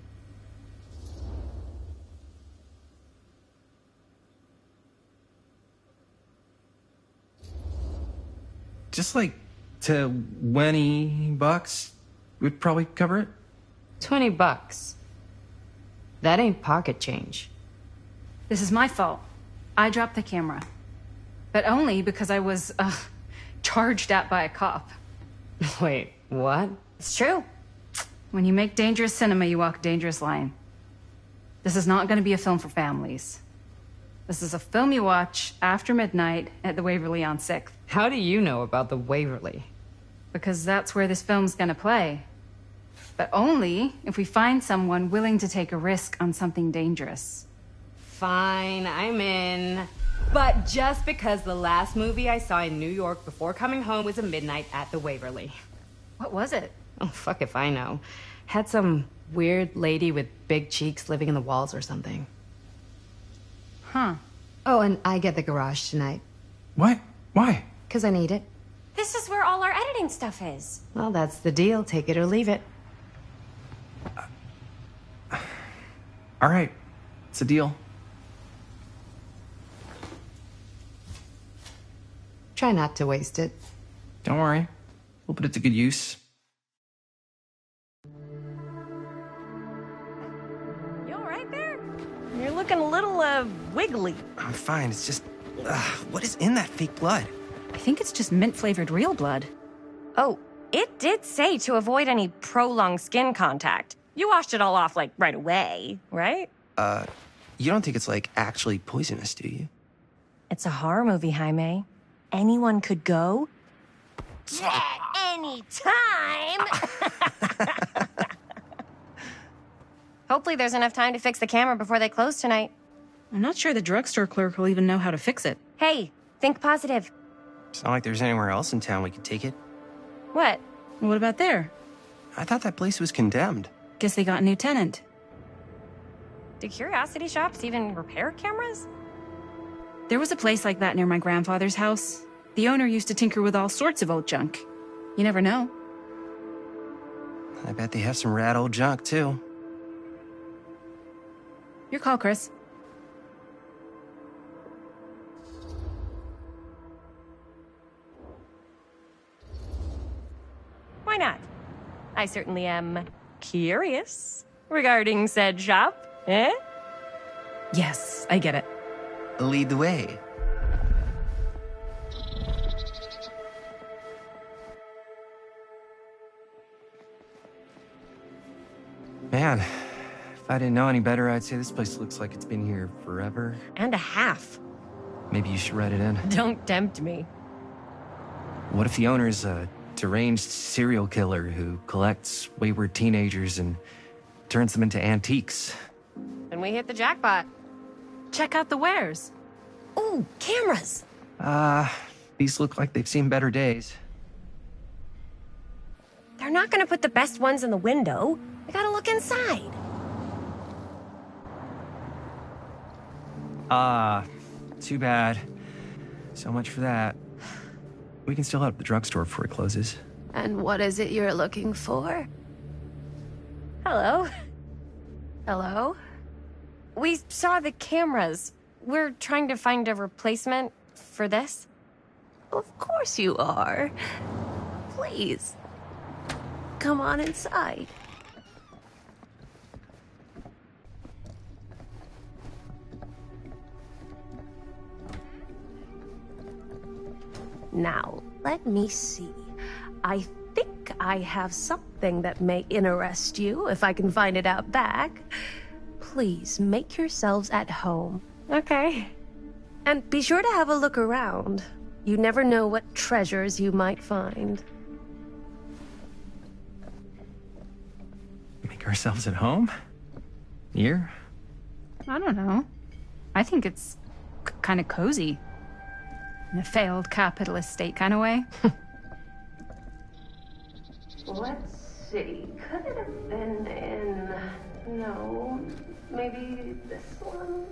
Just like $20 would probably cover it. $20. That ain't pocket change. This is my fault. I dropped the camera. But only because I was, charged at by a cop. Wait, what? It's true. When you make dangerous cinema, you walk a dangerous line. This is not going to be a film for families. This is a film you watch after midnight at the Waverly on 6th. How do you know about the Waverly? Because that's where this film's gonna play. But only if we find someone willing to take a risk on something dangerous. Fine, I'm in. But just because the last movie I saw in New York before coming home was a midnight at the Waverly. What was it? Oh, fuck if I know. Had some weird lady with big cheeks living in the walls or something. Huh. Oh, and I get the garage tonight. What? Why? Because I need it. This is where all our editing stuff is. Well, that's the deal. Take it or leave it. All right. It's a deal. Try not to waste it. Don't worry. We'll put it to good use. You all right there? You're looking a little, wiggly. I'm fine. It's just, what is in that fake blood? I think it's just mint-flavored real blood. Oh, it did say to avoid any prolonged skin contact. You washed it all off, like, right away, right? You don't think it's, like, actually poisonous, do you? It's a horror movie, Jaime. Anyone could go at any time. Hopefully there's enough time to fix the camera before they close tonight. I'm not sure the drugstore clerk will even know how to fix it. Hey, think positive. It's not like there's anywhere else in town we could take it. What? What about there? I thought that place was condemned. Guess they got a new tenant. Do curiosity shops even repair cameras? There was a place like that near my grandfather's house. The owner used to tinker with all sorts of old junk. You never know. I bet they have some rad old junk, too. Your call, Chris. Why not? I certainly am curious regarding said shop, eh? Yes, I get it. Lead the way. Man, if I didn't know any better, I'd say this place looks like it's been here forever. And a half. Maybe you should write it in. Don't tempt me. What if the owner's a deranged serial killer who collects wayward teenagers and turns them into antiques? Then we hit the jackpot. Check out the wares. Ooh, cameras. These look like they've seen better days. They're not gonna put the best ones in the window. I gotta look inside. Too bad. So much for that. We can still head up the drugstore before it closes. And what is it you're looking for? Hello. Hello? We saw the cameras. We're trying to find a replacement for this. Of course you are. Please. Come on inside. Now, let me see. I think I have something that may interest you, if I can find it out back. Please, make yourselves at home. Okay. And be sure to have a look around. You never know what treasures you might find. Make ourselves at home? Here? I don't know. I think it's kind of cozy. In a failed capitalist state kind of way. Let's see. Could it have been in... No. Maybe this one?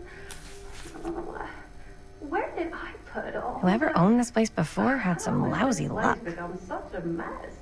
Where did I put all... Whoever owned this place before had some lousy luck. It's become such a mess.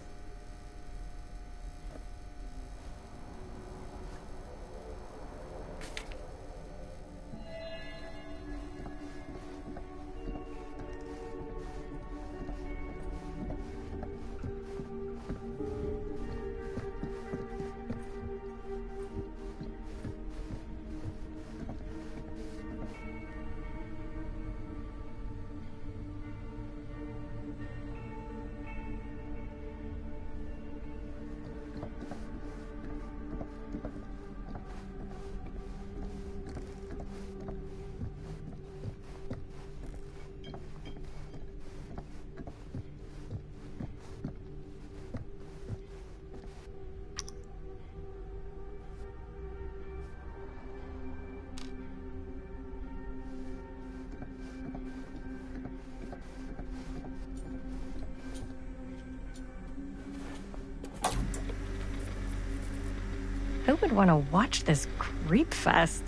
Who would want to watch this creep fest?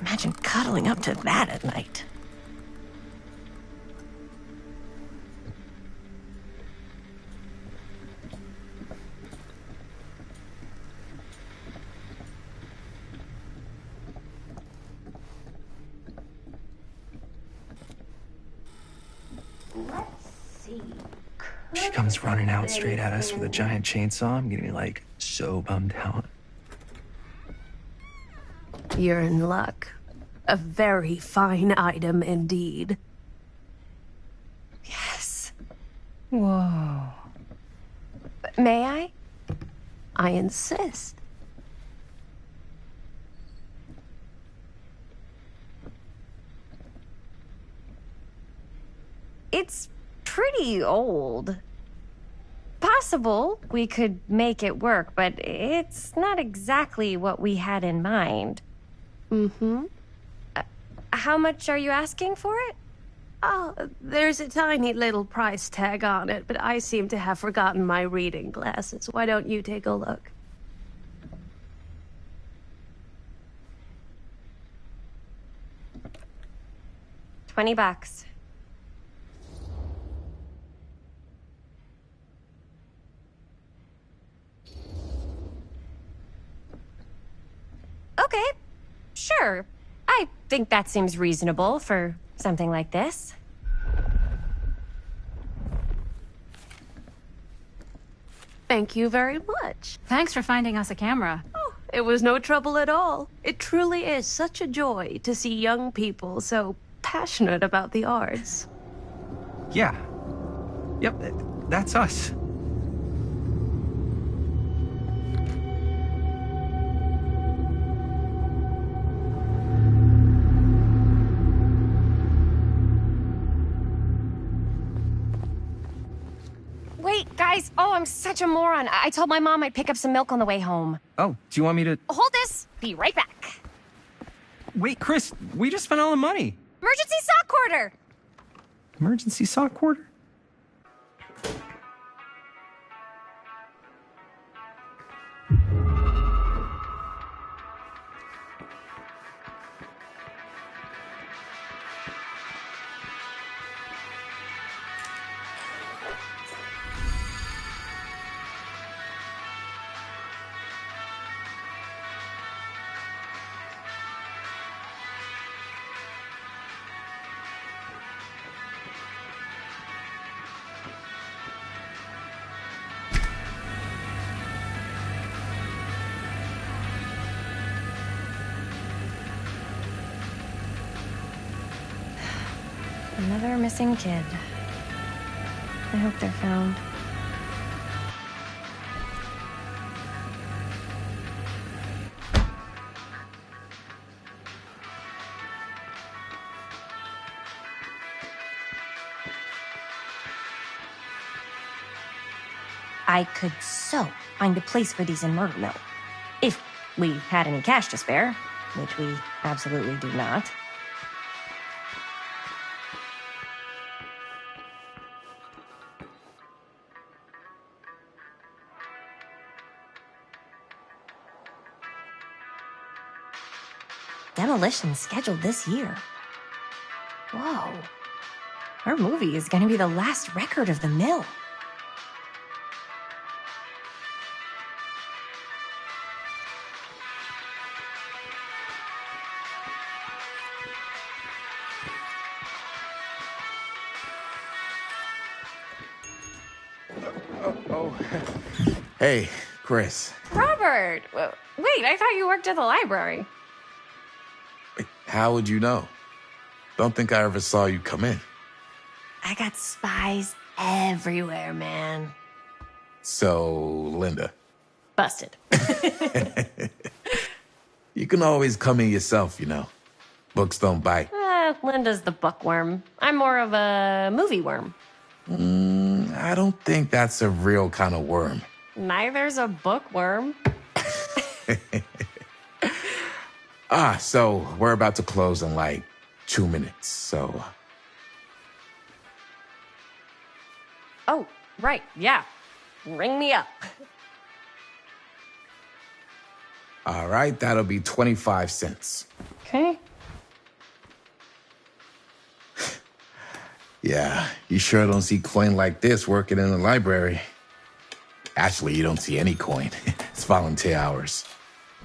Imagine cuddling up to that at night. Let's see. She comes running out straight at us with a giant chainsaw. I'm gonna be like so bummed out. You're in luck. A very fine item indeed. Yes. Whoa. May I? I insist. It's pretty old. Possible we could make it work, but it's not exactly what we had in mind. Mm-hmm. How much are you asking for it? Oh, there's a tiny little price tag on it, but I seem to have forgotten my reading glasses. Why don't you take a look? $20. Okay, think that seems reasonable for something like this. Thank you very much. Thanks for finding us a camera. Oh, it was no trouble at all. It truly is such a joy to see young people so passionate about the arts. Yeah. Yep, that's us. Wait, guys. Oh, I'm such a moron. I told my mom I'd pick up some milk on the way home. Oh, do you want me to... Hold this. Be right back. Wait, Chris, we just spent all the money. Emergency sock quarter. Emergency sock quarter? Another missing kid. I hope they're found. I could so find a place for these in Murder Mill. If we had any cash to spare, which we absolutely do not. Demolition scheduled this year. Whoa. Our movie is going to be the last record of the mill. Hey, Chris. Robert! Wait, I thought you worked at the library. How would you know? Don't think I ever saw you come in. I got spies everywhere, man. So, Linda. Busted. You can always come in yourself, you know. Books don't bite. Linda's the bookworm. I'm more of a movie worm. I don't think that's a real kind of worm. Neither's a bookworm. So we're about to close in like 2 minutes, so... Oh, right, yeah. Ring me up. All right, that'll be 25 cents. Okay. Yeah, you sure don't see coin like this working in the library. Actually, you don't see any coin. It's volunteer hours.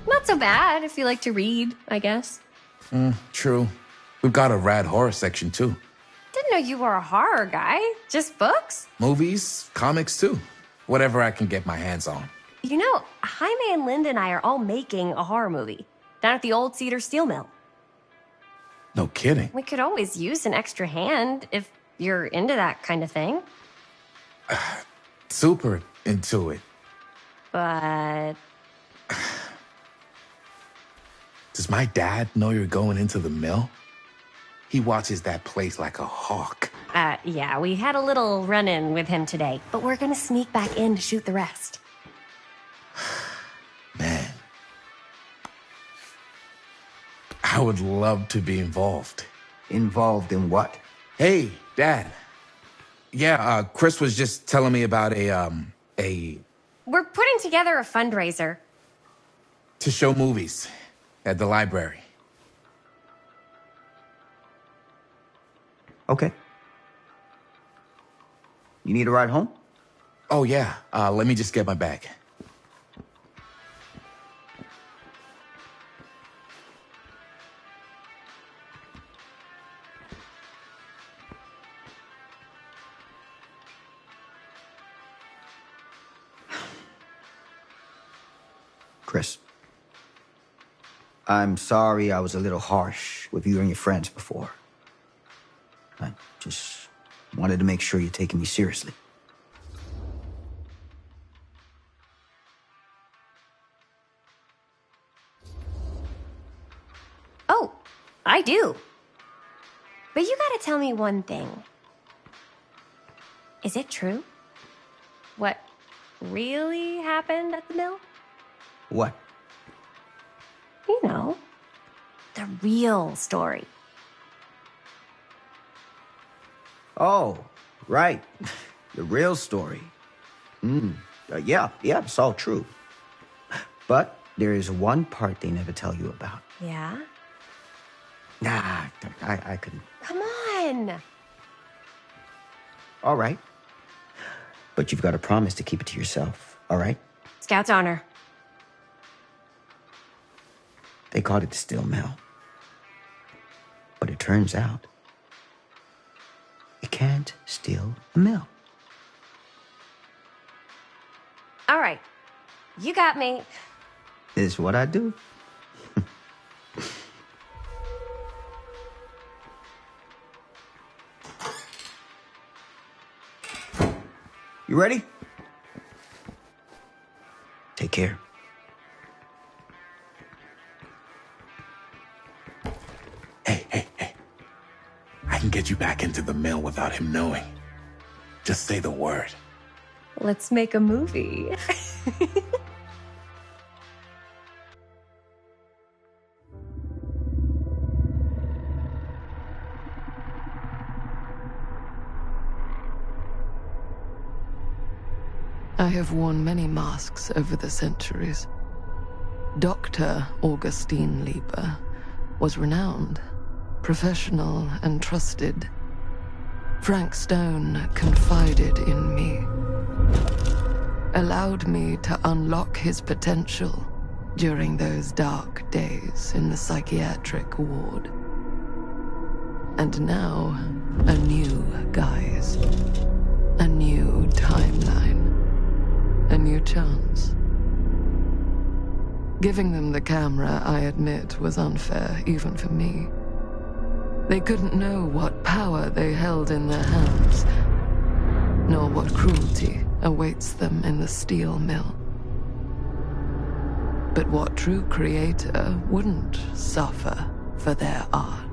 Not so bad if you like to read, I guess. True. We've got a rad horror section, too. Didn't know you were a horror guy. Just books? Movies, comics, too. Whatever I can get my hands on. You know, Jaime and Linda and I are all making a horror movie down at the old Cedar Steel Mill. No kidding. We could always use an extra hand if you're into that kind of thing. Super into it. But... Does my dad know you're going into the mill? He watches that place like a hawk. Yeah, we had a little run-in with him today, but we're gonna sneak back in to shoot the rest. Man. I would love to be involved. Involved in what? Hey, Dad. Yeah, Chris was just telling me about a... We're putting together a fundraiser. To show movies at the library. Okay. You need a ride home? Oh, yeah. Let me just get my bag. Chris, I'm sorry I was a little harsh with you and your friends before. I just wanted to make sure you're taking me seriously. Oh, I do. But you gotta tell me one thing. Is it true? What really happened at the mill? What? You know, the real story. Oh, right. The real story. Yeah, it's all true. But there is one part they never tell you about. Yeah? Nah, I couldn't. Come on! All right. But you've got to promise to keep it to yourself, all right? Scout's honor. They called it the steel mill. But it turns out, you can't steal a mill. All right. You got me. This is what I do. You ready? Take care. Hey. I can get you back into the mill without him knowing. Just say the word. Let's make a movie. I have worn many masks over the centuries. Dr. Augustine Lieber was renowned, professional, and trusted. Frank Stone confided in me, allowed me to unlock his potential during those dark days in the psychiatric ward. And now, a new guise, a new timeline. A new chance. Giving them the camera, I admit, was unfair, even for me. They couldn't know what power they held in their hands, nor what cruelty awaits them in the steel mill. But what true creator wouldn't suffer for their art?